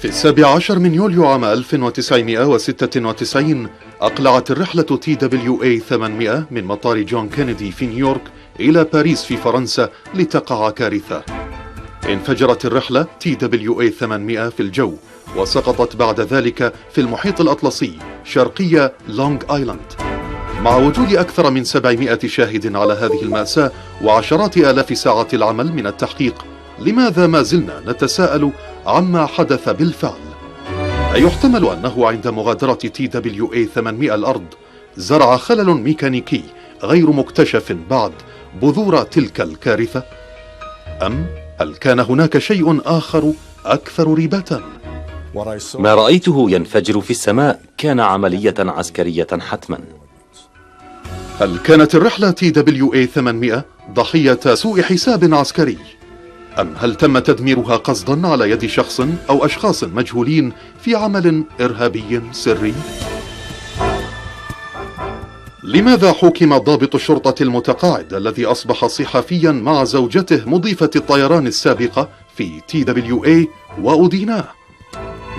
في 17 من يوليو عام 1996 أقلعت الرحلة TWA 800 من مطار جون كينيدي في نيويورك إلى باريس في فرنسا لتقع كارثة. انفجرت الرحلة TWA 800 في الجو وسقطت بعد ذلك في المحيط الأطلسي شرقي لونغ آيلاند. مع وجود أكثر من 700 شاهد على هذه المأساة وعشرات آلاف ساعات العمل من التحقيق، لماذا ما زلنا نتساءل عما حدث بالفعل؟ أيحتمل أنه عند مغادرة TWA 800 الأرض زرع خلل ميكانيكي غير مكتشف بعد بذور تلك الكارثة؟ أم هل كان هناك شيء آخر أكثر ريبة؟ ما رأيته ينفجر في السماء كان عملية عسكرية حتما. هل كانت الرحلة TWA 800 ضحية سوء حساب عسكري؟ أم هل تم تدميرها قصدا على يد شخص أو أشخاص مجهولين في عمل إرهابي سري؟ لماذا حُكم ضابط الشرطة المتقاعد الذي أصبح صحفيا مع زوجته مضيفة الطيران السابقة في TWA وأديناه؟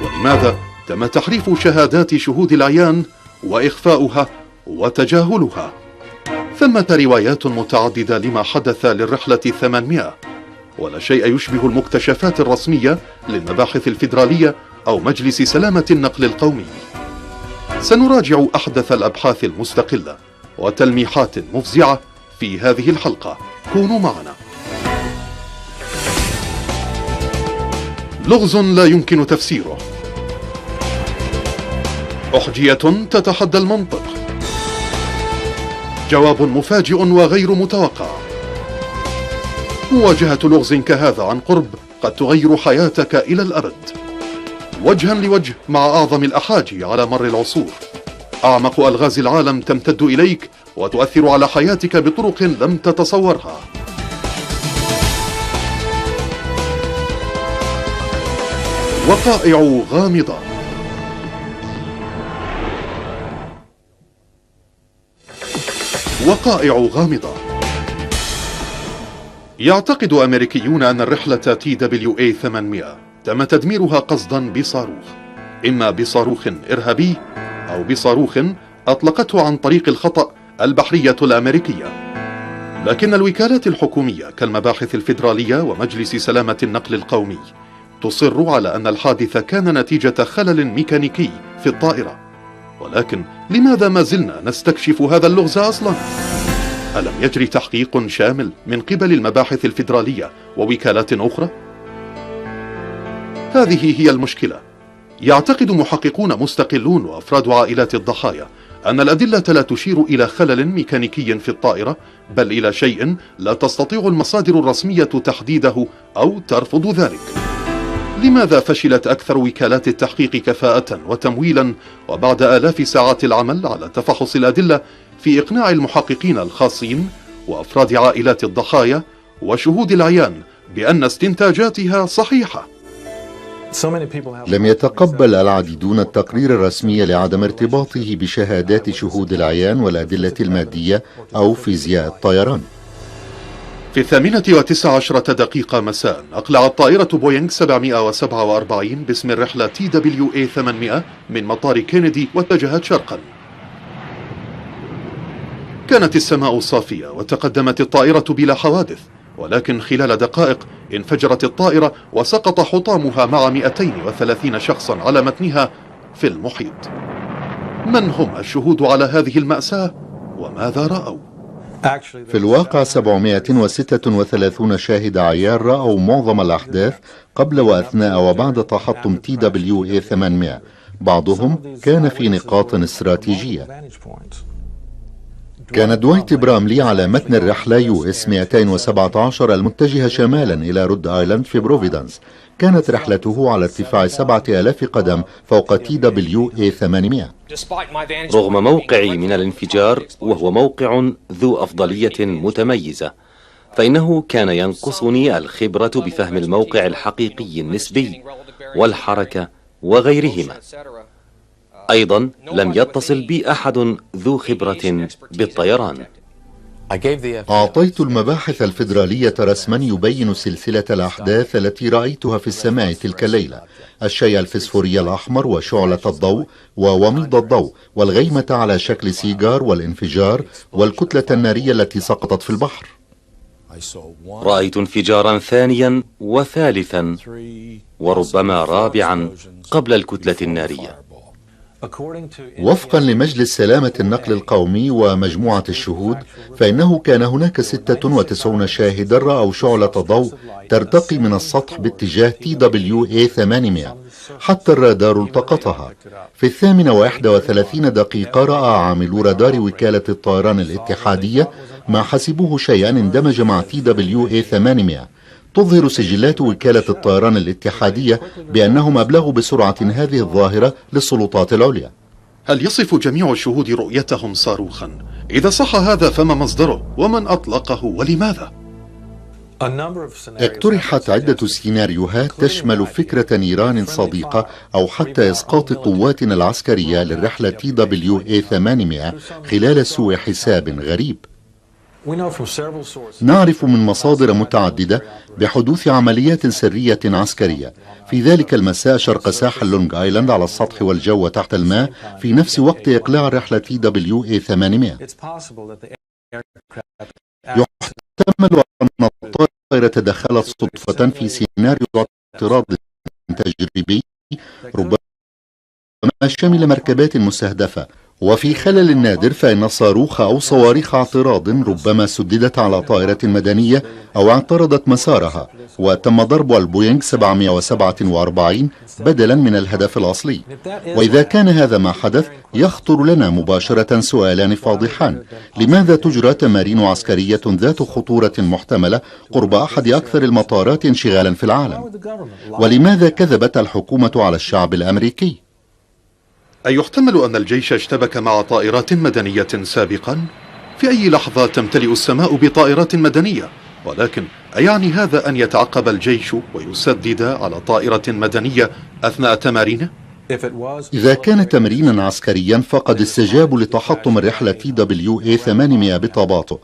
ولماذا تم تحريف شهادات شهود العيان وإخفاؤها وتجاهلها؟ ثمة روايات متعددة لما حدث للرحلة 800، ولا شيء يشبه المكتشفات الرسمية للمباحث الفيدرالية أو مجلس سلامة النقل القومي. سنراجع أحدث الأبحاث المستقلة وتلميحات مفزعة في هذه الحلقة. كونوا معنا. لغز لا يمكن تفسيره، أحجية تتحدى المنطق، جواب مفاجئ وغير متوقع. مواجهة لغز كهذا عن قرب قد تغير حياتك إلى الأبد، وجها لوجه مع أعظم الأحاجي على مر العصور. أعمق ألغاز العالم تمتد إليك وتؤثر على حياتك بطرق لم تتصورها. وقائع غامضة. وقائع غامضة. يعتقد أمريكيون أن الرحلة TWA 800 تم تدميرها قصدا بصاروخ، إما بصاروخ إرهابي أو بصاروخ أطلقته عن طريق الخطأ البحرية الأمريكية. لكن الوكالات الحكومية كالمباحث الفيدرالية ومجلس سلامة النقل القومي تصر على أن الحادث كان نتيجة خلل ميكانيكي في الطائرة. ولكن لماذا ما زلنا نستكشف هذا اللغز أصلا؟ ألم يجري تحقيق شامل من قبل المباحث الفيدرالية ووكالات أخرى؟ هذه هي المشكلة. يعتقد محققون مستقلون وأفراد عائلات الضحايا أن الأدلة لا تشير إلى خلل ميكانيكي في الطائرة، بل إلى شيء لا تستطيع المصادر الرسمية تحديده أو ترفض ذلك. لماذا فشلت أكثر وكالات التحقيق كفاءة وتمويلا وبعد آلاف ساعات العمل على تفحص الأدلة في إقناع المحققين الخاصين وأفراد عائلات الضحايا وشهود العيان بأن استنتاجاتها صحيحة؟ لم يتقبل العديدون التقرير الرسمي لعدم ارتباطه بشهادات شهود العيان والأدلة المادية أو فيزياء الطيران. في 18:19 مساء أقلعت طائرة بوينغ 747 باسم الرحلة TWA 800 من مطار كينيدي واتجهت شرقا. كانت السماء صافية وتقدمت الطائرة بلا حوادث، ولكن خلال دقائق انفجرت الطائرة وسقط حطامها مع 230 شخصا على متنها في المحيط. من هم الشهود على هذه المأساة وماذا رأوا؟ في الواقع 736 شاهد عيان رأوا معظم الأحداث قبل وأثناء وبعد تحطم TWA 800. بعضهم كان في نقاط استراتيجية. كان دوايت براملي على متن الرحلة US 217 المتجهة شمالا إلى رود آيلاند في بروفيدانس. كانت رحلته على ارتفاع 7000 قدم فوق TWA 800. رغم موقعي من الانفجار وهو موقع ذو أفضلية متميزة، فإنه كان ينقصني الخبرة بفهم الموقع الحقيقي النسبي والحركة وغيرهما. أيضا لم يتصل بي أحد ذو خبرة بالطيران. أعطيت المباحث الفيدرالية رسما يبين سلسلة الأحداث التي رأيتها في السماء تلك الليلة: الشيء الفسفوري الأحمر وشعلة الضوء ووميض الضوء والغيمة على شكل سيجار والانفجار والكتلة النارية التي سقطت في البحر. رأيت انفجارا ثانيا وثالثا وربما رابعا قبل الكتلة النارية. وفقا لمجلس سلامة النقل القومي ومجموعة الشهود، فإنه كان هناك 96 شاهدا رأوا شعلة ضوء ترتقي من السطح باتجاه TWA 800 حتى الرادار التقطها. في 8:31 رأى عاملو رادار وكالة الطيران الاتحادية ما حسبوه شيئا اندمج مع TWA 800. تظهر سجلات وكالة الطيران الاتحادية بأنهم أبلغوا بسرعة هذه الظاهرة للسلطات العليا. هل يصف جميع الشهود رؤيتهم صاروخا؟ إذا صح هذا فما مصدره ومن أطلقه ولماذا؟ اقترحت عدة سيناريوهات تشمل فكرة نيران صديقة أو حتى إسقاط قواتنا العسكرية للرحلة TWA 800 خلال سوء حساب غريب. نعرف من مصادر متعددة بحدوث عمليات سرية عسكرية في ذلك المساء شرق ساحل لونج آيلاند على السطح والجو وتحت الماء في نفس وقت إقلاع رحلة TWA 800. يحتمل أن الطائرة تدخلت صدفة في سيناريو اعتراض تجريبي ربما شمل مركبات مستهدفة، وفي خلل نادر فإن صاروخ أو صواريخ اعتراض ربما سددت على طائرة مدنية أو اعترضت مسارها وتم ضرب البوينغ 747 بدلا من الهدف الأصلي. وإذا كان هذا ما حدث يخطر لنا مباشرة سؤالان فاضحان: لماذا تجرى تمارين عسكرية ذات خطورة محتملة قرب أحد أكثر المطارات انشغالا في العالم؟ ولماذا كذبت الحكومة على الشعب الأمريكي؟ أيحتمل أن الجيش اشتبك مع طائرات مدنية سابقا؟ في أي لحظة تمتلئ السماء بطائرات مدنية، ولكن أيعني هذا أن يتعقب الجيش ويسدد على طائرة مدنية أثناء تمارينه؟ إذا كان تمرينا عسكريا فقد استجابوا لتحطم الرحلة TWA 800 بتباطؤ،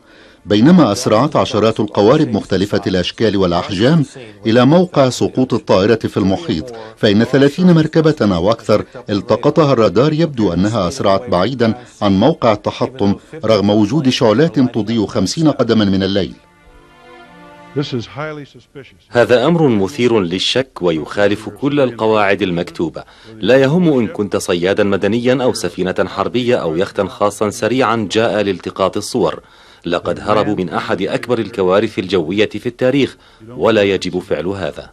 بينما أسرعت عشرات القوارب مختلفة الأشكال والأحجام إلى موقع سقوط الطائرة في المحيط، فإن 30 مركبة أو أكثر التقطها الرادار يبدو أنها أسرعت بعيدا عن موقع التحطم رغم وجود شعلات تضيء 50 قدما من الليل. هذا أمر مثير للشك ويخالف كل القواعد المكتوبة. لا يهم إن كنت صيادا مدنيا أو سفينة حربية أو يختا خاصا سريعا جاء لالتقاط الصور. لقد هربوا من أحد أكبر الكوارث الجوية في التاريخ ولا يجب فعل هذا.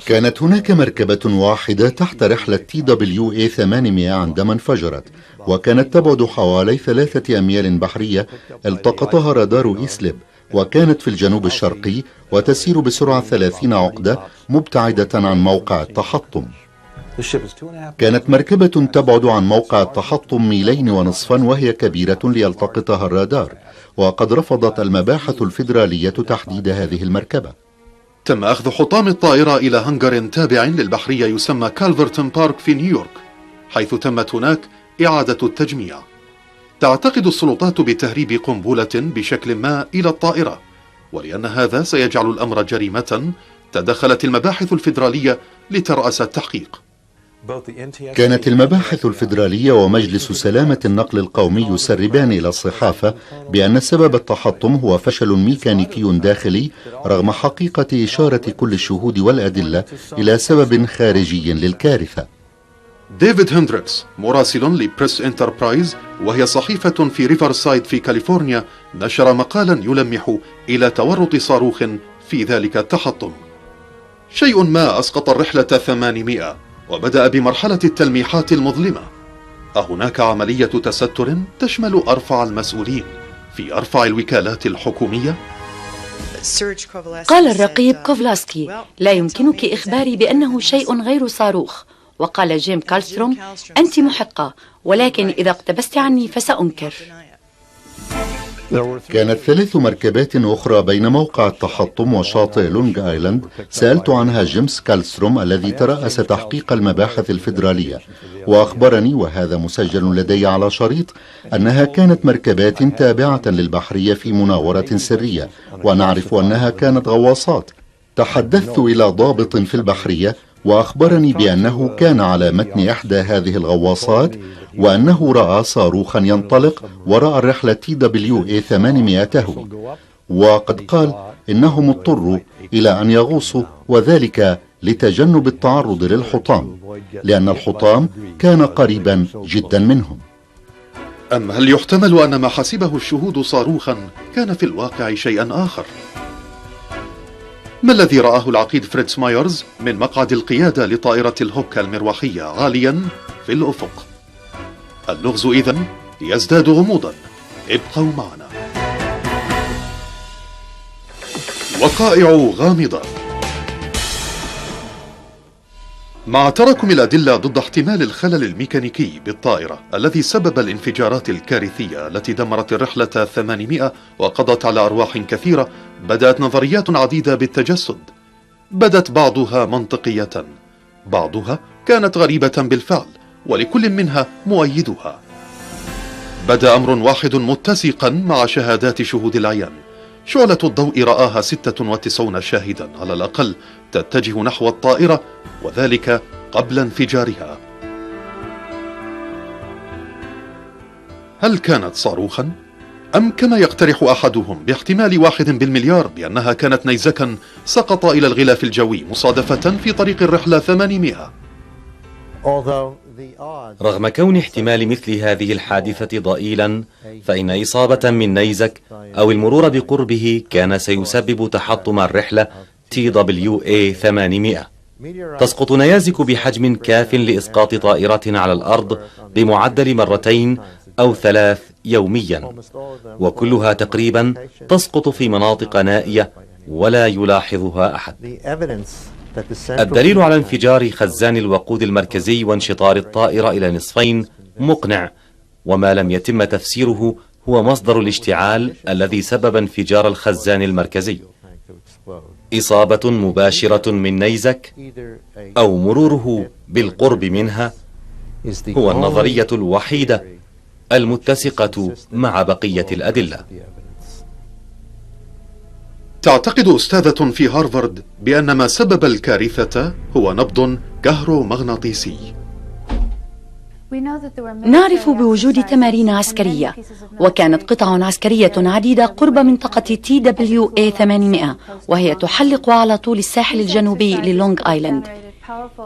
كانت هناك مركبة واحدة تحت رحلة TWA 800 عندما انفجرت، وكانت تبعد حوالي 3 أميال بحرية. التقطها رادار إيسلب وكانت في الجنوب الشرقي وتسير بسرعة 30 عقدة مبتعدة عن موقع التحطم. كانت مركبة تبعد عن موقع التحطم 2.5 ميل وهي كبيرة ليلتقطها الرادار، وقد رفضت المباحث الفيدرالية تحديد هذه المركبة. تم أخذ حطام الطائرة إلى هنجر تابع للبحرية يسمى كالفرتون بارك في نيويورك، حيث تمت هناك إعادة التجميع. تعتقد السلطات بتهريب قنبلة بشكل ما إلى الطائرة، ولأن هذا سيجعل الأمر جريمة تدخلت المباحث الفيدرالية لترأس التحقيق. كانت المباحث الفيدرالية ومجلس سلامة النقل القومي يسربان إلى الصحافة بأن سبب التحطم هو فشل ميكانيكي داخلي، رغم حقيقة إشارة كل الشهود والأدلة إلى سبب خارجي للكارثة. ديفيد هندريكس مراسل لبريس انتربرايز وهي صحيفة في ريفرسايد في كاليفورنيا نشر مقالا يلمح إلى تورط صاروخ في ذلك التحطم. شيء ما أسقط الرحلة 800 وبدأ بمرحلة التلميحات المظلمة. أهناك عملية تستر تشمل أرفع المسؤولين في أرفع الوكالات الحكومية؟ قال الرقيب كوفلاسكي: لا يمكنك إخباري بأنه شيء غير صاروخ. وقال جيم كالستروم: أنت محقة، ولكن إذا اقتبست عني فسأنكر. كانت 3 مركبات أخرى بين موقع التحطم وشاطئ لونج آيلاند سألت عنها جيمس كالستروم الذي ترأس تحقيق المباحث الفيدرالية، وأخبرني وهذا مسجل لدي على شريط أنها كانت مركبات تابعة للبحرية في مناورة سرية، ونعرف أنها كانت غواصات. تحدثت إلى ضابط في البحرية وأخبرني بأنه كان على متن إحدى هذه الغواصات وأنه رأى صاروخا ينطلق وراء الرحلة TWA 800 تهوي، وقد قال إنهم اضطروا إلى أن يغوصوا، وذلك لتجنب التعرض للحطام لأن الحطام كان قريبا جدا منهم. أم هل يحتمل أن ما حسبه الشهود صاروخا كان في الواقع شيئا آخر؟ ما الذي رآه العقيد فريتز مايرز من مقعد القيادة لطائرة الهوكا المروحية عاليا في الأفق؟ اللغز إذن يزداد غموضا. ابقوا معنا. وقائع غامضة. مع تراكم الأدلة ضد احتمال الخلل الميكانيكي بالطائرة الذي سبب الانفجارات الكارثية التي دمرت الرحلة 800 وقضت على أرواح كثيرة، بدأت نظريات عديدة بالتجسد. بدت بعضها منطقية، بعضها كانت غريبة بالفعل، ولكل منها مؤيدها. بدأ أمر واحد متسقا مع شهادات شهود العيان. شعلة الضوء رآها 96 شاهدا على الأقل تتجه نحو الطائرة، وذلك قبل انفجارها. هل كانت صاروخا؟ أم كما يقترح أحدهم باحتمال 1 بالمليار بأنها كانت نيزكا سقط إلى الغلاف الجوي مصادفة في طريق الرحلة 800؟ رغم كون احتمال مثل هذه الحادثة ضئيلا، فإن إصابة من نيزك أو المرور بقربه كان سيسبب تحطم الرحلة TWA 800. تسقط نيازك بحجم كاف لإسقاط طائرة على الأرض بمعدل 2 أو 3 يوميا، وكلها تقريبا تسقط في مناطق نائية ولا يلاحظها أحد. الدليل على انفجار خزان الوقود المركزي وانشطار الطائرة إلى نصفين مقنع، وما لم يتم تفسيره هو مصدر الاشتعال الذي سبب انفجار الخزان المركزي. إصابة مباشرة من نيزك أو مروره بالقرب منها هو النظرية الوحيدة المتسقة مع بقية الأدلة. تعتقد أستاذة في هارفارد بأن ما سبب الكارثة هو نبض كهرومغناطيسي. نعرف بوجود تمارين عسكرية، وكانت قطع عسكرية عديدة قرب منطقة TWA 800، وهي تحلق على طول الساحل الجنوبي للونج آيلاند.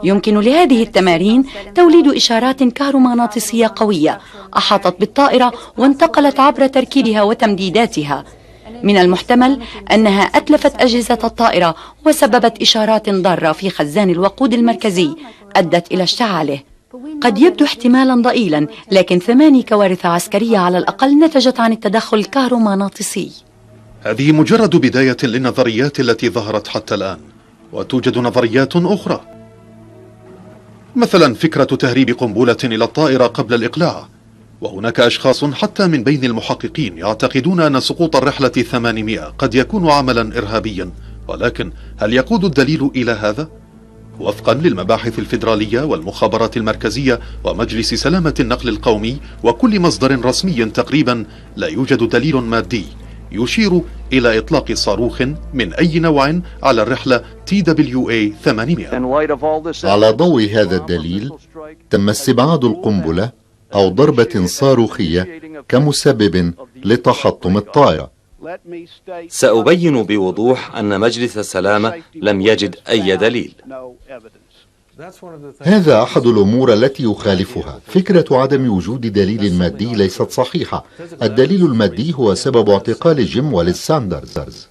يمكن لهذه التمارين توليد إشارات كهرومغناطيسية قوية أحاطت بالطائرة وانتقلت عبر تركيبها وتمديداتها. من المحتمل أنها أتلفت أجهزة الطائرة وسببت إشارات ضارة في خزان الوقود المركزي أدت إلى اشتعاله. قد يبدو احتمالا ضئيلا، لكن 8 كوارث عسكرية على الأقل نتجت عن التدخل الكهرومغناطيسي. هذه مجرد بداية للنظريات التي ظهرت حتى الآن، وتوجد نظريات أخرى، مثلا فكرة تهريب قنبلة إلى الطائرة قبل الإقلاع. وهناك أشخاص حتى من بين المحققين يعتقدون أن سقوط الرحلة 800 قد يكون عملا إرهابيا، ولكن هل يقود الدليل إلى هذا؟ وفقا للمباحث الفيدرالية والمخابرات المركزية ومجلس سلامة النقل القومي وكل مصدر رسمي تقريبا، لا يوجد دليل مادي يشير إلى إطلاق صاروخ من أي نوع على الرحلة TWA 800. على ضوء هذا الدليل تم استبعاد القنبلة أو ضربة صاروخية كمسبب لتحطم الطائرة. سأبين بوضوح أن مجلس السلامة لم يجد أي دليل. هذا أحد الأمور التي يخالفها. فكرة عدم وجود دليل مادي ليست صحيحة. الدليل المادي هو سبب اعتقال جيم واليس ساندرز.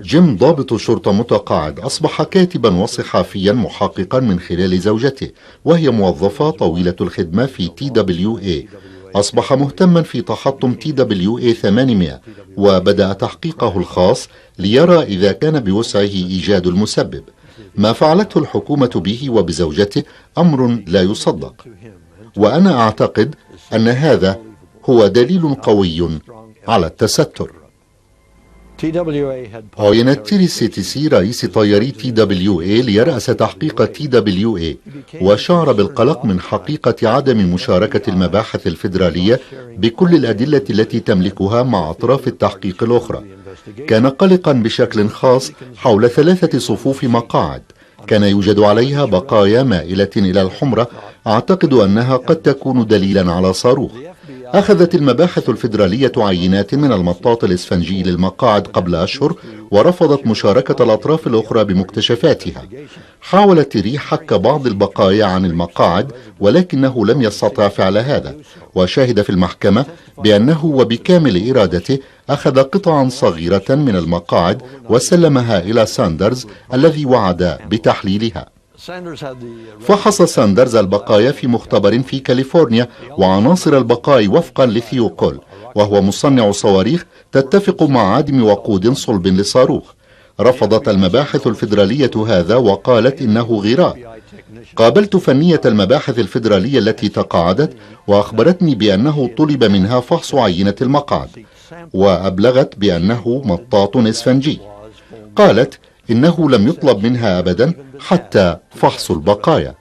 جيم ضابط شرطة متقاعد أصبح كاتبا وصحفيا محققا من خلال زوجته، وهي موظفة طويلة الخدمة في TWA. أصبح مهتما في تحطم TWA 800 وبدأ تحقيقه الخاص ليرى إذا كان بوسعه إيجاد المسبب. ما فعلته الحكومة به وبزوجته أمر لا يصدق، وأنا أعتقد أن هذا هو دليل قوي على التستر. عين تيري سيتيسي رئيس طياري TWA ليرأس تحقيق TWA، وشعر بالقلق من حقيقة عدم مشاركة المباحث الفيدرالية بكل الأدلة التي تملكها مع أطراف التحقيق الأخرى. كان قلقا بشكل خاص حول 3 صفوف مقاعد كان يوجد عليها بقايا مائلة إلى الحمرة، أعتقد أنها قد تكون دليلا على صاروخ. أخذت المباحث الفيدرالية عينات من المطاط الإسفنجي للمقاعد قبل أشهر، ورفضت مشاركة الأطراف الأخرى بمكتشفاتها. حاول تيري حك بعض البقايا عن المقاعد، ولكنه لم يستطع فعل هذا، وشهد في المحكمة بأنه وبكامل إرادته أخذ قطعا صغيرة من المقاعد وسلمها إلى ساندرز الذي وعد بتحليلها. فحص ساندرز البقايا في مختبر في كاليفورنيا وعناصر البقاء وفقا لثيو كول، وهو مصنع صواريخ تتفق مع عدم وقود صلب لصاروخ. رفضت المباحث الفيدرالية هذا وقالت إنه غراء. قابلت فنية المباحث الفيدرالية التي تقاعدت، وأخبرتني بأنه طلب منها فحص عينة المقعد، وأبلغت بأنه مطاط إسفنجي. قالت إنه لم يطلب منها أبدا حتى فحص البقايا.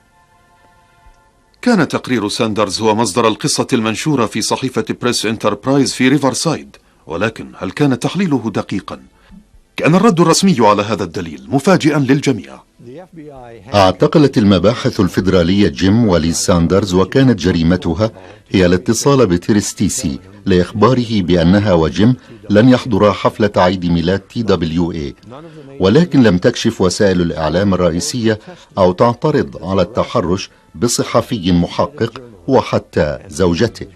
كان تقرير ساندرز هو مصدر القصة المنشورة في صحيفة بريس انتربرايز في ريفرسايد، ولكن هل كان تحليله دقيقا؟ كان الرد الرسمي على هذا الدليل مفاجئا للجميع. اعتقلت المباحث الفيدرالية جيم وليز ساندرز، وكانت جريمتها هي الاتصال بتيرستيسي لإخباره بأنها وجيم لن يحضرا حفلة عيد ميلاد TWA، ولكن لم تكشف وسائل الإعلام الرئيسية أو تعترض على التحرش بصحفي محقق وحتى زوجته.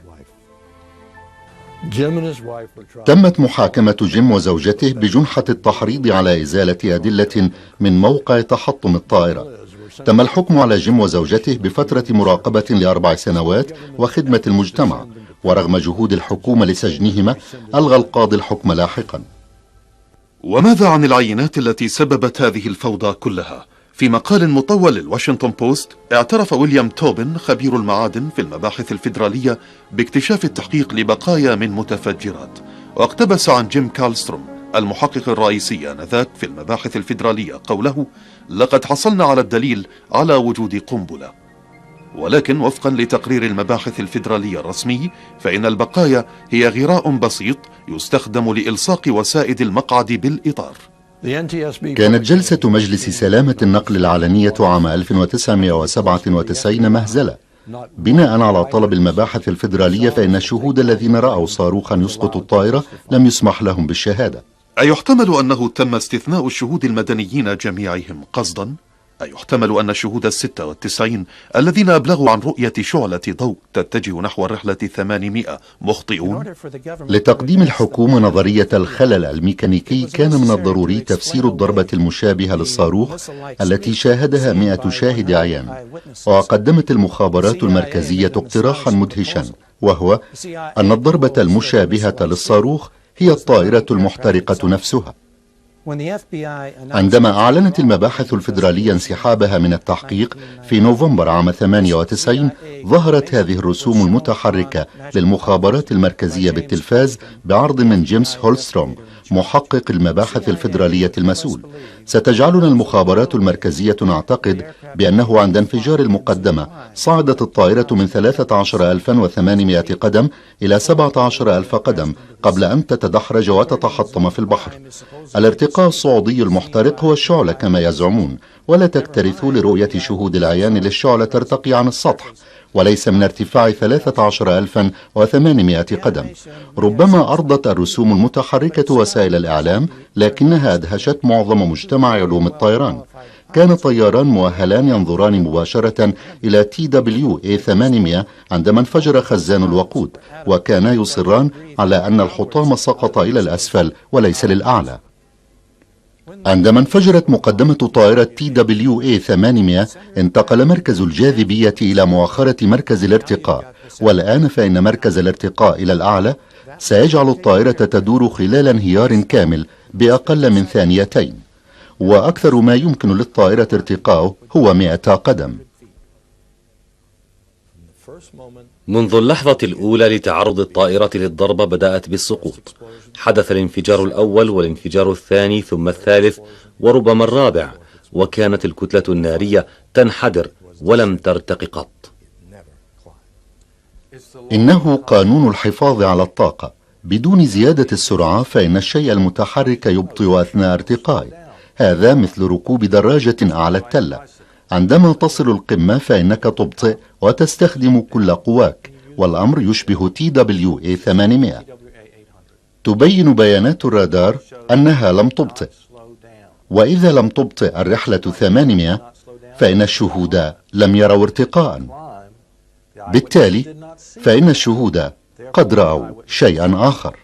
تمت محاكمة جيم وزوجته بجنحة التحريض على إزالة أدلة من موقع تحطم الطائرة. تم الحكم على جيم وزوجته بفترة مراقبة ل4 سنوات وخدمة المجتمع، ورغم جهود الحكومة لسجنهما ألغى القاضي الحكم لاحقا. وماذا عن العينات التي سببت هذه الفوضى كلها؟ في مقال مطول للواشنطن بوست، اعترف ويليام توبن خبير المعادن في المباحث الفيدرالية باكتشاف التحقيق لبقايا من متفجرات، واقتبس عن جيم كالستروم المحقق الرئيسي آنذاك في المباحث الفيدرالية قوله: لقد حصلنا على الدليل على وجود قنبلة. ولكن وفقا لتقرير المباحث الفيدرالية الرسمي، فإن البقايا هي غراء بسيط يستخدم لإلصاق وسائد المقعد بالإطار. كانت جلسة مجلس سلامة النقل العلنية عام 1997 مهزلة. بناء على طلب المباحث الفيدرالية، فإن الشهود الذين رأوا صاروخا يسقط الطائرة لم يسمح لهم بالشهادة. أيحتمل أنه تم استثناء الشهود المدنيين جميعهم قصدا؟ أيحتمل أن الشهود 96 الذين أبلغوا عن رؤية شعلة ضوء تتجه نحو الرحلة 800 مخطئون؟ لتقديم الحكومة نظرية الخلل الميكانيكي، كان من الضروري تفسير الضربة المشابهة للصاروخ التي شاهدها 100 شاهد عيان. وقدمت المخابرات المركزية اقتراحا مدهشا، وهو أن الضربة المشابهة للصاروخ هي الطائرة المحترقة نفسها. عندما أعلنت المباحث الفيدرالية انسحابها من التحقيق في نوفمبر عام 98، ظهرت هذه الرسوم المتحركة للمخابرات المركزية بالتلفاز بعرض من جيمس هولستروم محقق المباحث الفيدرالية المسؤول. ستجعلنا المخابرات المركزية نعتقد بأنه عند انفجار المقدمة صعدت الطائرة من 13,800 قدم إلى 17,000 قدم قبل أن تتدحرج وتتحطم في البحر. الارتقاء الصعودي المحترق هو الشعلة كما يزعمون، ولا تكترثوا لرؤية شهود العيان للشعلة ترتقي عن السطح وليس من ارتفاع 13,800 قدم. ربما أرضت الرسوم المتحركة وسائل الإعلام، لكنها أدهشت معظم مجتمع علوم الطيران. كان طياران مؤهلان ينظران مباشرة إلى TWA 800 عندما انفجر خزان الوقود، وكانا يصران على أن الحطام سقط إلى الأسفل وليس للأعلى. عندما انفجرت مقدمة طائرة TWA 800 انتقل مركز الجاذبية إلى مؤخرة مركز الارتقاء، والآن فإن مركز الارتقاء إلى الأعلى سيجعل الطائرة تدور خلال انهيار كامل بأقل من 2 ثواني، وأكثر ما يمكن للطائرة ارتقاؤه هو 100 قدم. منذ اللحظة الأولى لتعرض الطائرة للضربة بدأت بالسقوط. حدث الانفجار الأول والانفجار الثاني ثم الثالث وربما الرابع، وكانت الكتلة النارية تنحدر ولم ترتق قط. إنه قانون الحفاظ على الطاقة. بدون زيادة السرعة فإن الشيء المتحرك يبطئ أثناء ارتقائه. هذا مثل ركوب دراجة أعلى التلة. عندما تصل القمة فإنك تبطئ وتستخدم كل قواك، والأمر يشبه TWA 800. تبين بيانات الرادار أنها لم تبطئ، وإذا لم تبطئ الرحلة 800 فإن الشهود لم يروا ارتقاء. بالتالي فإن الشهود قد رأوا شيئا آخر.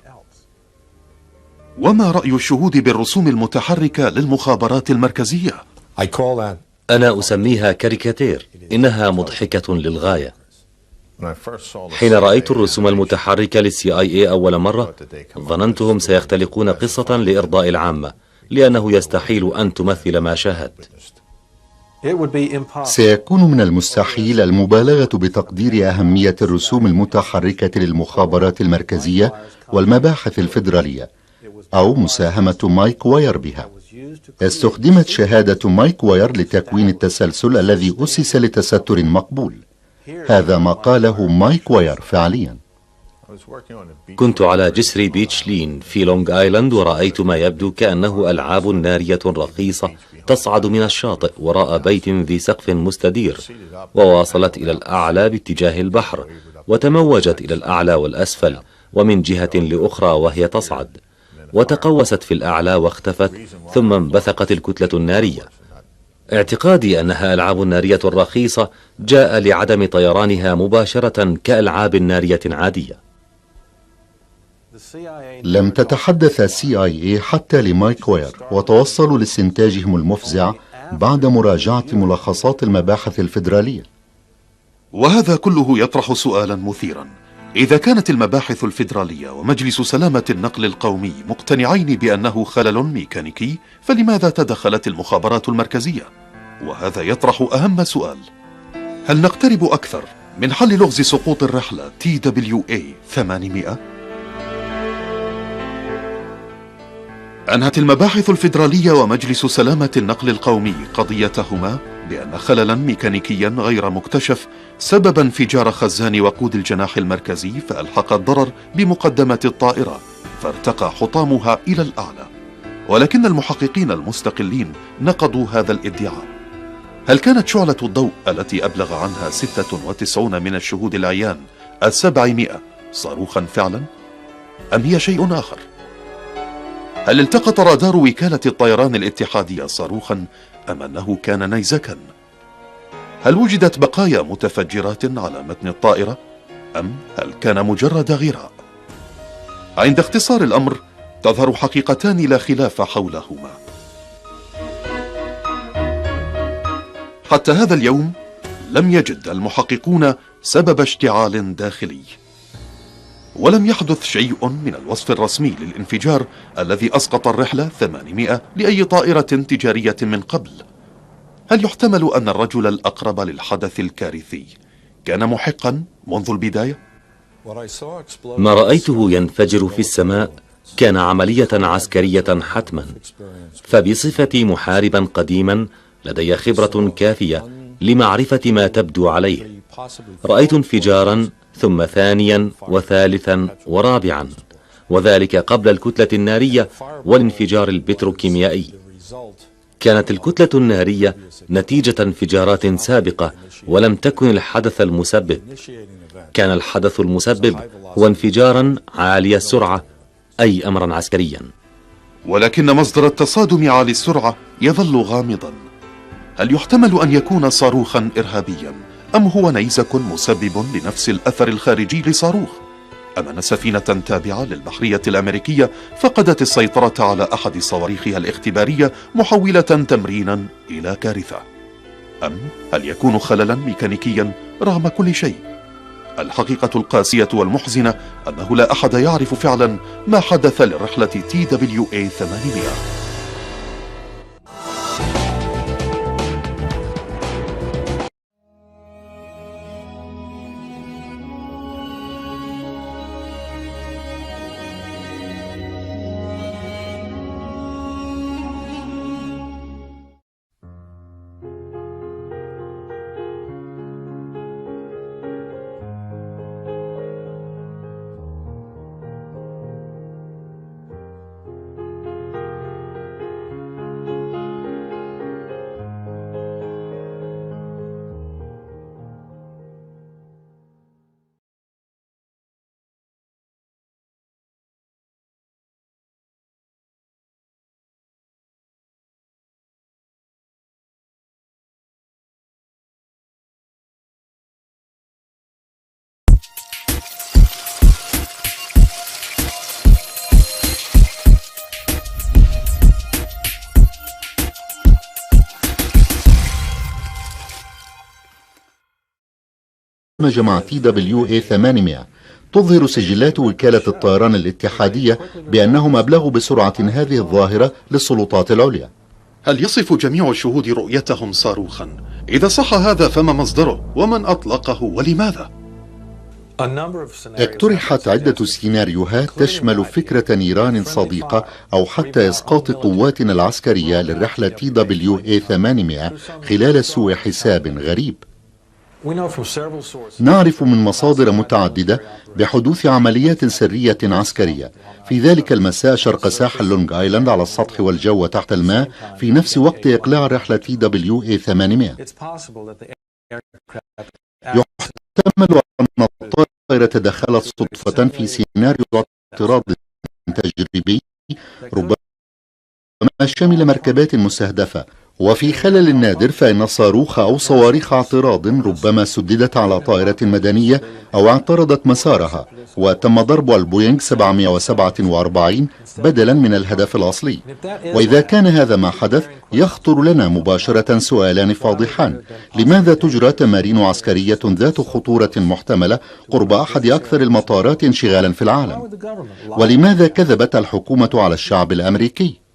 وما رأي الشهود بالرسوم المتحركة للمخابرات المركزية؟ أنا أسميها كاريكاتير، إنها مضحكة للغاية. حين رأيت الرسوم المتحركة للCIA أول مرة ظننتهم سيختلقون قصة لإرضاء العامة، لأنه يستحيل أن تمثل ما شاهدت. سيكون من المستحيل المبالغة بتقدير أهمية الرسوم المتحركة للمخابرات المركزية والمباحث الفيدرالية أو مساهمة مايك واير بها. استخدمت شهادة مايك واير لتكوين التسلسل الذي أسس لتستر مقبول. هذا ما قاله مايك واير فعليا. كنت على جسر بيتش لين في لونج آيلاند ورأيت ما يبدو كأنه ألعاب نارية رخيصة تصعد من الشاطئ وراء بيت ذي سقف مستدير، وواصلت إلى الأعلى باتجاه البحر، وتموجت إلى الأعلى والأسفل ومن جهة لأخرى وهي تصعد، وتقوست في الأعلى واختفت، ثم انبثقت الكتلة النارية. اعتقادي أنها ألعاب نارية رخيصة جاء لعدم طيرانها مباشرة كألعاب نارية عادية. لم تتحدث CIA حتى لمايك واير، وتوصلوا لاستنتاجهم المفزع بعد مراجعة ملخصات المباحث الفيدرالية. وهذا كله يطرح سؤالا مثيرا: إذا كانت المباحث الفيدرالية ومجلس سلامة النقل القومي مقتنعين بأنه خلل ميكانيكي، فلماذا تدخلت المخابرات المركزية؟ وهذا يطرح أهم سؤال: هل نقترب أكثر من حل لغز سقوط الرحلة TWA 800؟ أنهت المباحث الفيدرالية ومجلس سلامة النقل القومي قضيتهما بأن خللا ميكانيكيا غير مكتشف سبب انفجار خزان وقود الجناح المركزي، فألحق الضرر بمقدمة الطائرة فارتقى حطامها إلى الأعلى. ولكن المحققين المستقلين نقضوا هذا الادعاء. هل كانت شعلة الضوء التي أبلغ عنها 96 من الشهود العيان 700 صاروخا فعلا؟ أم هي شيء آخر؟ هل التقط رادار وكالة الطيران الاتحادية صاروخا أم أنه كان نيزكا؟ هل وجدت بقايا متفجرات على متن الطائرة أم هل كان مجرد غراء؟ عند اختصار الأمر تظهر حقيقتان لا خلاف حولهما. حتى هذا اليوم لم يجد المحققون سبب اشتعال داخلي، ولم يحدث شيء من الوصف الرسمي للانفجار الذي أسقط الرحلة 800 لأي طائرة تجارية من قبل. هل يحتمل أن الرجل الأقرب للحدث الكارثي كان محقا منذ البداية؟ ما رأيته ينفجر في السماء كان عملية عسكرية حتما، فبصفتي محاربا قديما لدي خبرة كافية لمعرفة ما تبدو عليه. رأيت انفجارا ثم ثانيا وثالثا ورابعا، وذلك قبل الكتلة النارية والانفجار البتروكيميائي. كانت الكتلة النارية نتيجة انفجارات سابقة ولم تكن الحدث المسبب. كان الحدث المسبب هو انفجارا عالي السرعة، أي أمرا عسكريا. ولكن مصدر التصادم عالي السرعة يظل غامضا. هل يحتمل أن يكون صاروخا إرهابيا أم هو نيزك مسبب لنفس الأثر الخارجي لصاروخ؟ أم أن سفينة تابعة للبحرية الأمريكية فقدت السيطرة على أحد صواريخها الاختبارية محولة تمرينا إلى كارثة؟ أم هل يكون خللا ميكانيكيا رغم كل شيء؟ الحقيقة القاسية والمحزنة أنه لا أحد يعرف فعلا ما حدث للرحلة TWA 800. برمج مع TWA 800. تظهر سجلات وكالة الطيران الاتحادية بأنهم أبلغوا بسرعة هذه الظاهرة للسلطات العليا. هل يصف جميع الشهود رؤيتهم صاروخا؟ إذا صح هذا فما مصدره ومن أطلقه ولماذا؟ اقترحت عدة سيناريوهات تشمل فكرة نيران صديقة أو حتى إسقاط قواتنا العسكرية للرحلة TWA 800 خلال سوء حساب غريب. نعرف من مصادر متعددة بحدوث عمليات سرية عسكرية في ذلك المساء شرق ساحل لونج آيلاند على السطح والجو وتحت الماء في نفس وقت إقلاع الرحلة TWA 800. يحتمل أن الطائرة تدخلت صدفة في سيناريو اعتراض تجريبي ربما شمل مركبات مستهدفة، وفي خلل نادر فإن صاروخ أو صواريخ اعتراض ربما سددت على طائرة مدنية أو اعترضت مسارها وتم ضرب البوينغ 747 بدلا من الهدف الأصلي. وإذا كان هذا ما حدث يخطر لنا مباشرة سؤالان فاضحان: لماذا تجرى تمارين عسكرية ذات خطورة محتملة قرب أحد أكثر المطارات انشغالا في العالم؟ ولماذا كذبت الحكومة على الشعب الأمريكي؟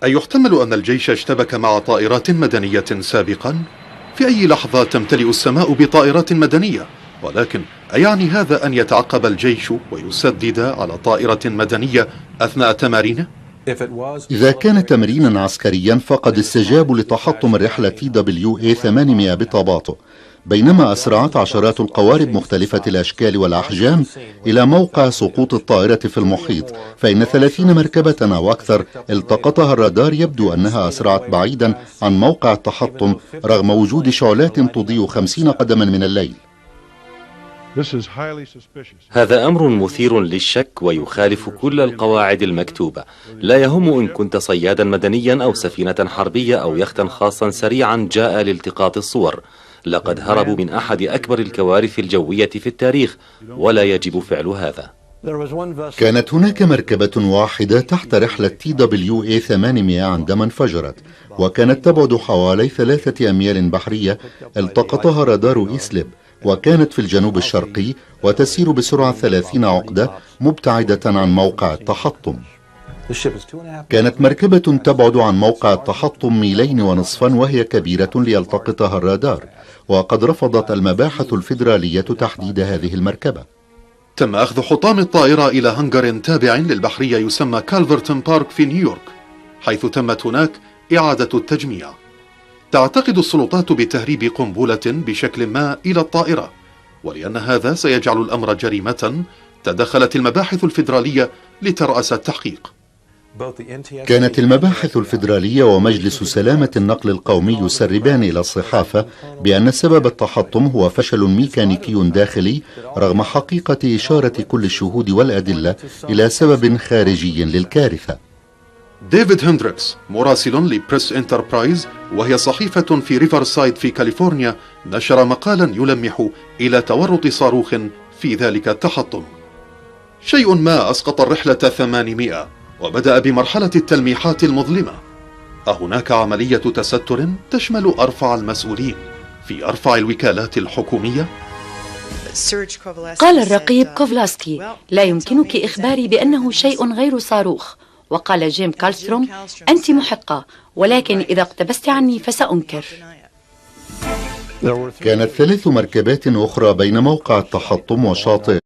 أيحتمل أن الجيش اشتبك مع طائرات مدنية سابقا؟ في أي لحظة تمتلئ السماء بطائرات مدنية، ولكن أيعني هذا أن يتعقب الجيش ويسدد على طائرة مدنية أثناء تمارينه؟ إذا كان تمرينا عسكريا فقد استجابوا لتحطم الرحلة TWA 800 بتباطؤ، بينما أسرعت عشرات القوارب مختلفة الأشكال والأحجام إلى موقع سقوط الطائرة في المحيط، فإن 30 مركبة أو أكثر التقطها الرادار يبدو أنها أسرعت بعيدا عن موقع التحطم رغم وجود شعلات تضيء 50 قدما من الليل. هذا أمر مثير للشك ويخالف كل القواعد المكتوبة. لا يهم إن كنت صيادا مدنيا أو سفينة حربية أو يختا خاصا سريعا جاء لالتقاط الصور. لقد هربوا من أحد أكبر الكوارث الجوية في التاريخ ولا يجب فعل هذا. كانت هناك مركبة واحدة تحت رحلة TWA 800 عندما انفجرت، وكانت تبعد حوالي 3 أميال بحرية. التقطها رادار إيسليب وكانت في الجنوب الشرقي وتسير بسرعة 30 عقدة مبتعدة عن موقع التحطم. كانت مركبة تبعد عن موقع التحطم 2.5 ميل وهي كبيرة ليلتقطها الرادار، وقد رفضت المباحث الفيدرالية تحديد هذه المركبة. تم أخذ حطام الطائرة إلى هنجر تابع للبحرية يسمى كالفرتون بارك في نيويورك، حيث تمت هناك إعادة التجميع. تعتقد السلطات بتهريب قنبلة بشكل ما إلى الطائرة، ولأن هذا سيجعل الأمر جريمة تدخلت المباحث الفيدرالية لترأس التحقيق. كانت المباحث الفيدرالية ومجلس سلامة النقل القومي يسربان إلى الصحافة بأن سبب التحطم هو فشل ميكانيكي داخلي، رغم حقيقة إشارة كل الشهود والأدلة إلى سبب خارجي للكارثة. ديفيد هندريكس مراسل لبريس انتربرايز وهي صحيفة في ريفرسايد في كاليفورنيا نشر مقالا يلمح إلى تورط صاروخ في ذلك التحطم. شيء ما أسقط الرحلة 800 وبدأ بمرحلة التلميحات المظلمة. أهناك عملية تستر تشمل أرفع المسؤولين في أرفع الوكالات الحكومية؟ قال الرقيب كوفلاسكي: لا يمكنك إخباري بأنه شيء غير صاروخ. وقال جيم كالستروم: أنت محقة، ولكن إذا اقتبست عني فسأنكر. كانت 3 مركبات أخرى بين موقع التحطم وشاطئ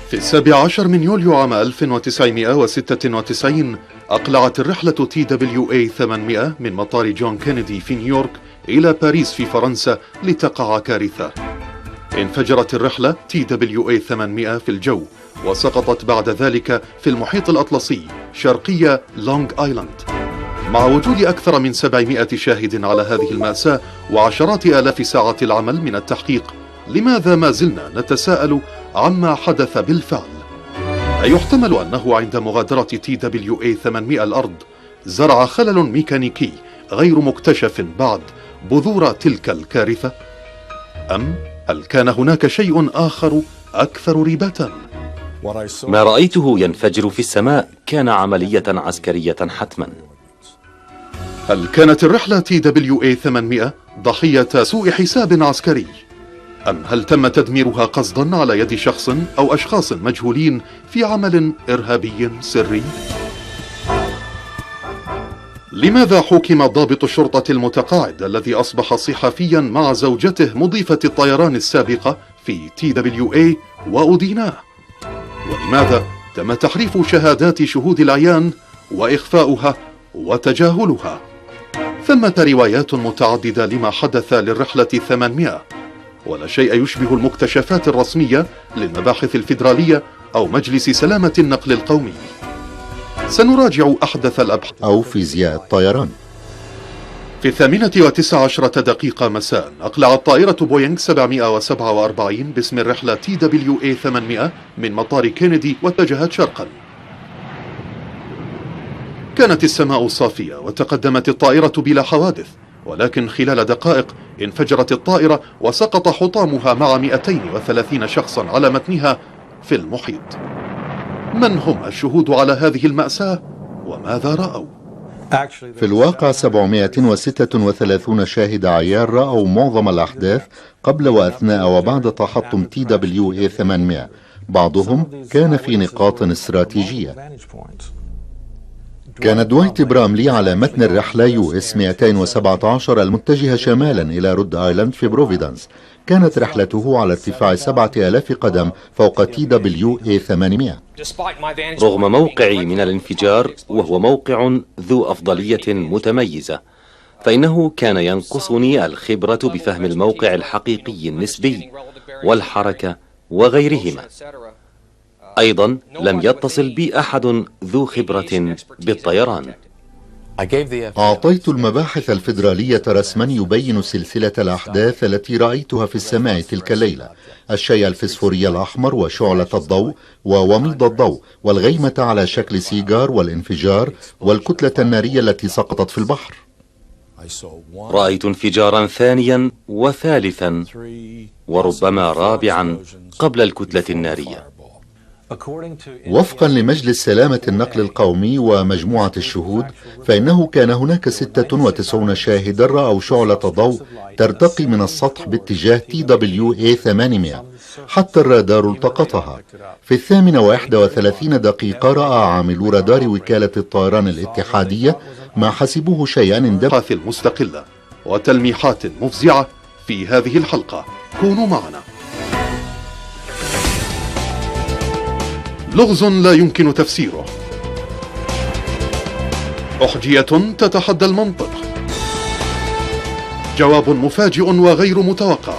في 17 من يوليو عام 1996 أقلعت الرحلة TWA 800 من مطار جون كينيدي في نيويورك إلى باريس في فرنسا لتقع كارثة. انفجرت الرحلة TWA 800 في الجو وسقطت بعد ذلك في المحيط الأطلسي شرقي لونج آيلاند. مع وجود أكثر من 700 شاهد على هذه المأساة وعشرات آلاف ساعات العمل من التحقيق، لماذا ما زلنا نتساءل عما حدث بالفعل؟ أيحتمل أنه عند مغادرة TWA 800 الأرض زرع خلل ميكانيكي غير مكتشف بعد بذور تلك الكارثة؟ أم هل كان هناك شيء آخر أكثر ريبة؟ ما رأيته ينفجر في السماء كان عملية عسكرية حتما. هل كانت الرحلة TWA 800 ضحية سوء حساب عسكري؟ أم هل تم تدميرها قصدا على يد شخص أو أشخاص مجهولين في عمل إرهابي سري؟ لماذا حُكم ضابط الشرطة المتقاعد الذي أصبح صحفيا مع زوجته مضيفة الطيران السابقة في TWA وأديناه؟ ولماذا تم تحريف شهادات شهود العيان وإخفاؤها وتجاهلها؟ ثمة روايات متعددة لما حدث للرحلة 800، ولا شيء يشبه المكتشفات الرسمية للمباحث الفيدرالية أو مجلس سلامة النقل القومي. سنراجع أحدث الأبحاث أو فيزياء الطيران. في 8:10 مساء أقلعت طائرة بوينغ 747 باسم الرحلة TWA 800 من مطار كينيدي واتجهت شرقا. كانت السماء صافية وتقدمت الطائرة بلا حوادث، ولكن خلال دقائق انفجرت الطائرة وسقط حطامها مع 230 شخصا على متنها في المحيط. من هم الشهود على هذه المأساة وماذا رأوا؟ في الواقع 736 شاهد عيان رأوا معظم الأحداث قبل وأثناء وبعد تحطم TWA 800. بعضهم كان في نقاط استراتيجية. كان دوايت براملي على متن الرحلة US 217 المتجهة شمالا إلى رود آيلاند في بروفيدانس. كانت رحلته على ارتفاع 7000 قدم فوق TWA 800. رغم موقعي من الانفجار وهو موقع ذو أفضلية متميزة، فإنه كان ينقصني الخبرة بفهم الموقع الحقيقي النسبي والحركة وغيرهما. أيضا لم يتصل بي أحد ذو خبرة بالطيران. أعطيت المباحث الفيدرالية رسما يبين سلسلة الأحداث التي رأيتها في السماء تلك الليلة: الشيء الفسفوري الأحمر وشعلة الضوء ووميض الضوء والغيمة على شكل سيجار والانفجار والكتلة النارية التي سقطت في البحر. رأيت انفجارا ثانيا وثالثا وربما رابعا قبل الكتلة النارية. وفقا لمجلس سلامة النقل القومي ومجموعة الشهود، فإنه كان هناك 96 شاهدا رأوا شعلة ضوء ترتقي من السطح باتجاه TWA 800 حتى الرادار التقطها. في 8:31 رأى عاملو رادار وكالة الطيران الاتحادية ما حسبوه شيئا أبحاث المستقلة وتلميحات مفزعة في هذه الحلقة. كونوا معنا. لغز لا يمكن تفسيره، أحجية تتحدى المنطق، جواب مفاجئ وغير متوقع.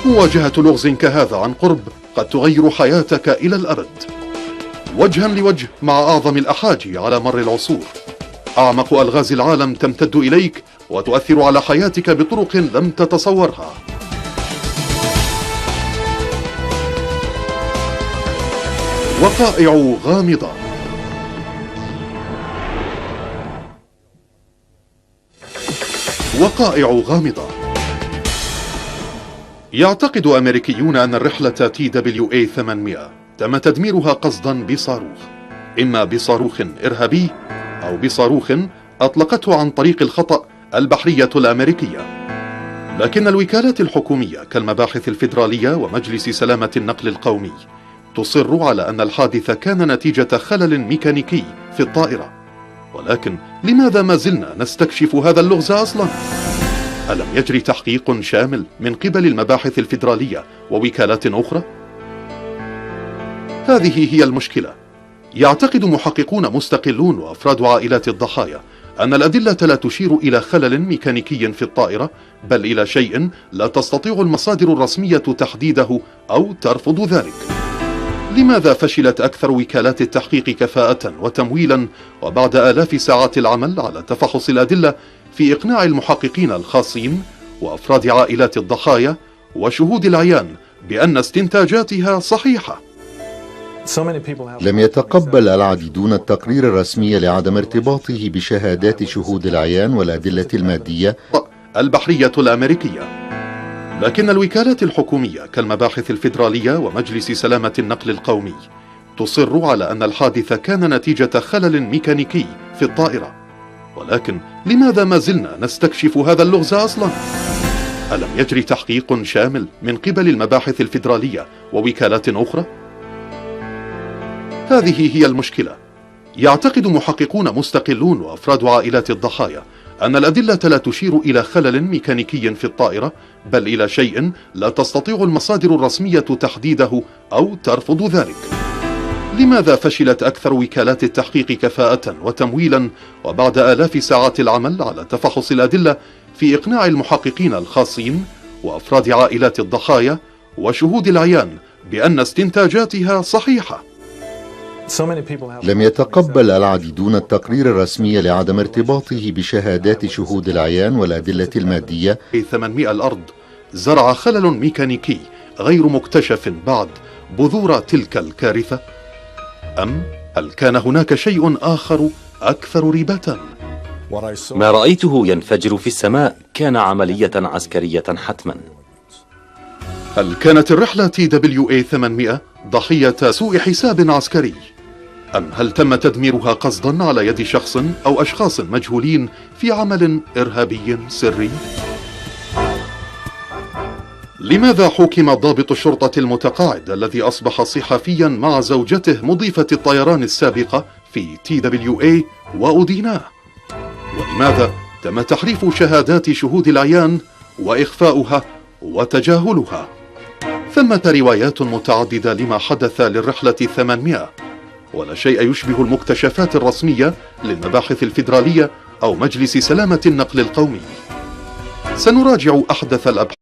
مواجهة لغز كهذا عن قرب قد تغير حياتك إلى الأبد. وجها لوجه مع أعظم الأحاجي على مر العصور. أعمق ألغاز العالم تمتد إليك وتؤثر على حياتك بطرق لم تتصورها. وقائع غامضة. وقائع غامضة. يعتقد أمريكيون أن الرحلة TWA 800 تم تدميرها قصدا بصاروخ، إما بصاروخ إرهابي أو بصاروخ أطلقته عن طريق الخطأ البحرية الأمريكية. لكن الوكالات الحكومية كالمباحث الفيدرالية ومجلس سلامة النقل القومي تصر على أن الحادث كان نتيجة خلل ميكانيكي في الطائرة. ولكن لماذا ما زلنا نستكشف هذا اللغز أصلا؟ ألم يجري تحقيق شامل من قبل المباحث الفيدرالية ووكالات أخرى؟ هذه هي المشكلة. يعتقد محققون مستقلون وأفراد عائلات الضحايا أن الأدلة لا تشير إلى خلل ميكانيكي في الطائرة، بل إلى شيء لا تستطيع المصادر الرسمية تحديده أو ترفض ذلك. لماذا فشلت أكثر وكالات التحقيق كفاءة وتمويلا وبعد آلاف ساعات العمل على تفحص الأدلة في إقناع المحققين الخاصين وأفراد عائلات الضحايا وشهود العيان بأن استنتاجاتها صحيحة؟ لم يتقبل العديدون التقرير الرسمي لعدم ارتباطه بشهادات شهود العيان والأدلة المادية البحرية الأمريكية. لكن الوكالات الحكومية كالمباحث الفيدرالية ومجلس سلامة النقل القومي تصر على أن الحادث كان نتيجة خلل ميكانيكي في الطائرة. ولكن لماذا ما زلنا نستكشف هذا اللغز أصلا؟ ألم يجري تحقيق شامل من قبل المباحث الفيدرالية ووكالات أخرى؟ هذه هي المشكلة. يعتقد محققون مستقلون وأفراد عائلات الضحايا أن الأدلة لا تشير إلى خلل ميكانيكي في الطائرة، بل إلى شيء لا تستطيع المصادر الرسمية تحديده أو ترفض ذلك. لماذا فشلت أكثر وكالات التحقيق كفاءة وتمويلا وبعد آلاف ساعات العمل على تفحص الأدلة في إقناع المحققين الخاصين وأفراد عائلات الضحايا وشهود العيان بأن استنتاجاتها صحيحة؟ لم يتقبل العديدون التقرير الرسمي لعدم ارتباطه بشهادات شهود العيان والأدلة المادية. 800 الأرض زرع خلل ميكانيكي غير مكتشف بعد بذور تلك الكارثة؟ أم هل كان هناك شيء آخر أكثر ريبة؟ ما رأيته ينفجر في السماء كان عملية عسكرية حتما. هل كانت الرحلة TWA 800 ضحية سوء حساب عسكري؟ أم هل تم تدميرها قصدا على يد شخص أو أشخاص مجهولين في عمل إرهابي سري؟ لماذا حُكم ضابط الشرطة المتقاعد الذي أصبح صحفيا مع زوجته مضيفة الطيران السابقة في TWA وأديناه؟ ولماذا تم تحريف شهادات شهود العيان وإخفاؤها وتجاهلها؟ ثمة روايات متعددة لما حدث للرحلة 800، ولا شيء يشبه المكتشفات الرسمية للمباحث الفيدرالية أو مجلس سلامة النقل القومي. سنراجع أحدث الأبحاث.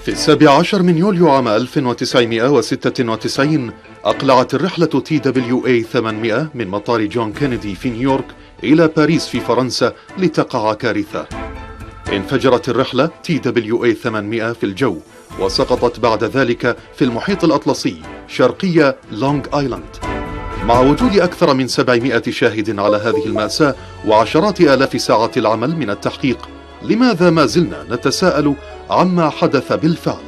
في 17 من يوليو عام 1996 أقلعت الرحلة TWA 800 من مطار جون كينيدي في نيويورك إلى باريس في فرنسا لتقع كارثة. انفجرت الرحلة TWA 800 في الجو وسقطت بعد ذلك في المحيط الأطلسي شرقي لونغ آيلاند. مع وجود أكثر من 700 شاهد على هذه المأساة وعشرات آلاف ساعات العمل من التحقيق، لماذا ما زلنا نتساءل عما حدث بالفعل؟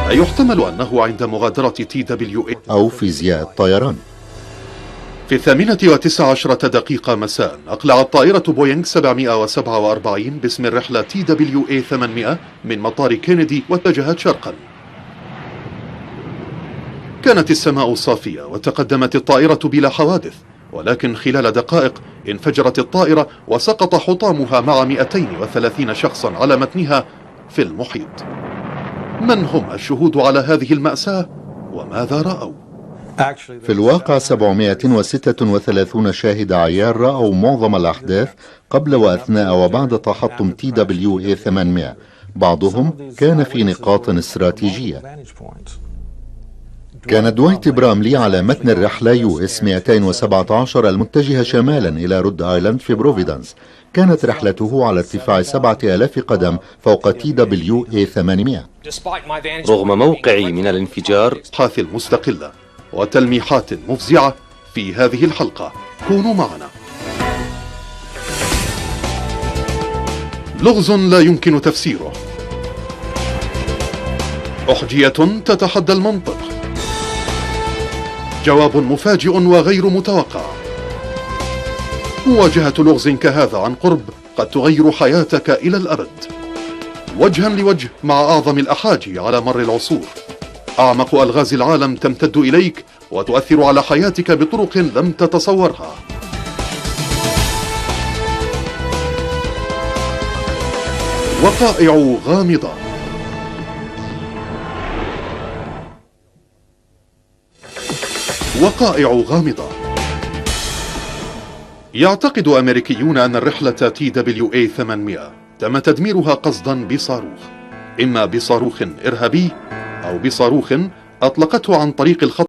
أيحتمل أنه عند مغادرة TWA أو فيزياء الطيران؟ في 18:19 مساء أقلعت طائرة بوينغ 747 باسم الرحلة TWA 800 من مطار كينيدي واتجهت شرقا. كانت السماء صافية وتقدمت الطائرة بلا حوادث، ولكن خلال دقائق انفجرت الطائرة وسقط حطامها مع 230 شخصا على متنها في المحيط. من هم الشهود على هذه المأساة وماذا رأوا؟ في الواقع 736 شاهد عيان رأوا معظم الأحداث قبل وأثناء وبعد تحطم TWA 800. بعضهم كان في نقاط استراتيجية. كان دوايت براملي على متن الرحلة US 217 المتجهة شمالا إلى رود آيلاند في بروفيدانس. كانت رحلته على ارتفاع 7000 قدم فوق TWA 800. رغم موقعي من الانفجار، الأبحاث المستقلة وتلميحات مفزعة في هذه الحلقة. كونوا معنا. لغز لا يمكن تفسيره، أحجية تتحدى المنطق، جواب مفاجئ وغير متوقع. مواجهة لغز كهذا عن قرب قد تغير حياتك إلى الأبد. وجها لوجه مع أعظم الأحاجي على مر العصور. أعمق ألغاز العالم تمتد إليك وتؤثر على حياتك بطرق لم تتصورها. وقائع غامضة. وقائع غامضة يعتقد أمريكيون أن الرحلة TWA 800 تم تدميرها قصدا بصاروخ، إما بصاروخ إرهابي أو بصاروخ أطلقته عن طريق الخط